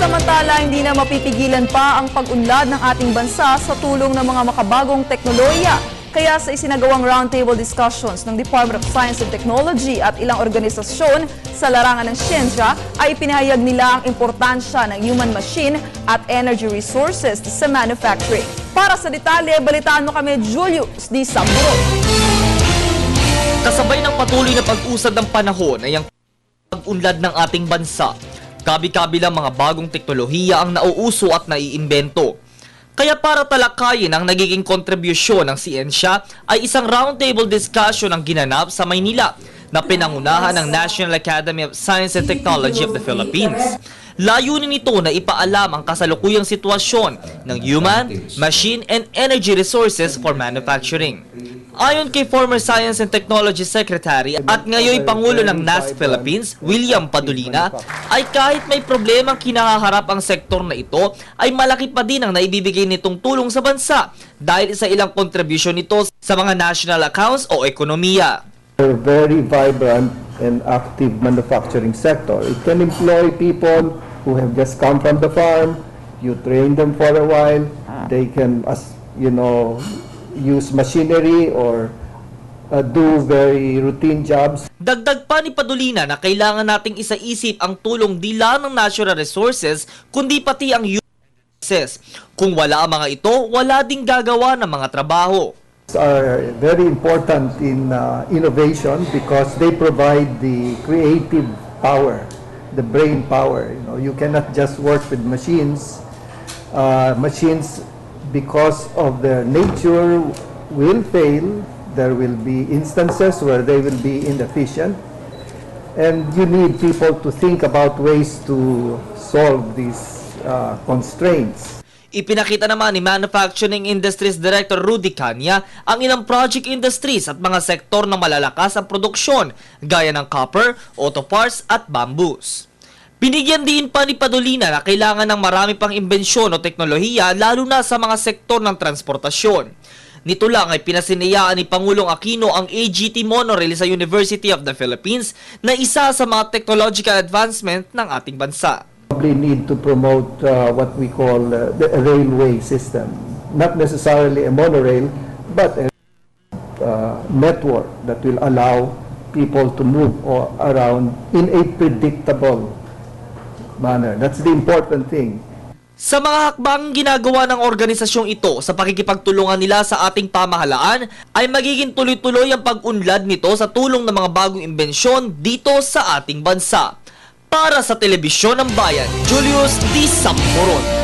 Samantala, hindi na mapipigilan pa ang pag-unlad ng ating bansa sa tulong ng mga makabagong teknolohiya. Kaya sa isinagawang roundtable discussions ng Department of Science and Technology at ilang organisasyon sa larangan ng siyensya ay pinahayag nila ang importansya ng human machine at energy resources sa manufacturing. Para sa detalye, balitaan mo kami Julius D. Samburo. Kasabay ng patuloy na pag-usad ng panahon ay ang pag-unlad ng ating bansa. Kabi-kabilang mga bagong teknolohiya ang nauuso at naiimbento. Kaya para talakayin ang nagiging kontribusyon ng siyensya ay isang roundtable discussion ang ginanap sa Maynila na pinangunahan ng National Academy of Science and Technology of the Philippines. Layunin nito na ipaalam ang kasalukuyang sitwasyon ng human, machine, and energy resources for manufacturing. Ayon kay former Science and Technology Secretary at ngayon Pangulo ng NASC Philippines, William Padolina, ay kahit may problemang kinahaharap ang sektor na ito, ay malaki pa din ang naibibigay nitong tulong sa bansa dahil sa ilang kontribusyon nito sa mga national accounts o ekonomiya. A very vibrant and active manufacturing sector. It can employ people who have just come from the farm. You train them for a while. They can, use machinery or do very routine jobs. Dagdag pa ni Padolina na kailangan nating isaisip ang tulong di lang ng natural resources kundi pati ang human resources. Kung wala ang mga ito, wala ding gagawa ng mga trabaho. Are very important in innovation because they provide the creative power, the brain power. You cannot just work with machines. Machines, because of their nature, will fail. There will be instances where they will be inefficient. And you need people to think about ways to solve these constraints. Ipinakita naman ni Manufacturing Industries Director Rudy Canya ang ilang project industries at mga sektor na malalakas ang produksyon gaya ng copper, auto parts at bamboos. Binigyan din pa ni Padolina na kailangan ng marami pang imbensyon o teknolohiya lalo na sa mga sektor ng transportasyon. Nito lang ay pinasinayaan ni Pangulong Aquino ang AGT monorail sa University of the Philippines na isa sa mga technological advancement ng ating bansa. Probably need to promote what we call the railway system. Not necessarily a monorail, but a network that will allow people to move around in a predictable manner. That's the important thing. Sa mga hakbang ginagawa ng organisasyong ito sa pakikipagtulungan nila sa ating pamahalaan, ay magiging tuloy-tuloy ang pag-unlad nito sa tulong ng mga bagong imbensyon dito sa ating bansa. Para sa Telebisyon ng Bayan, Julius D. Samporon.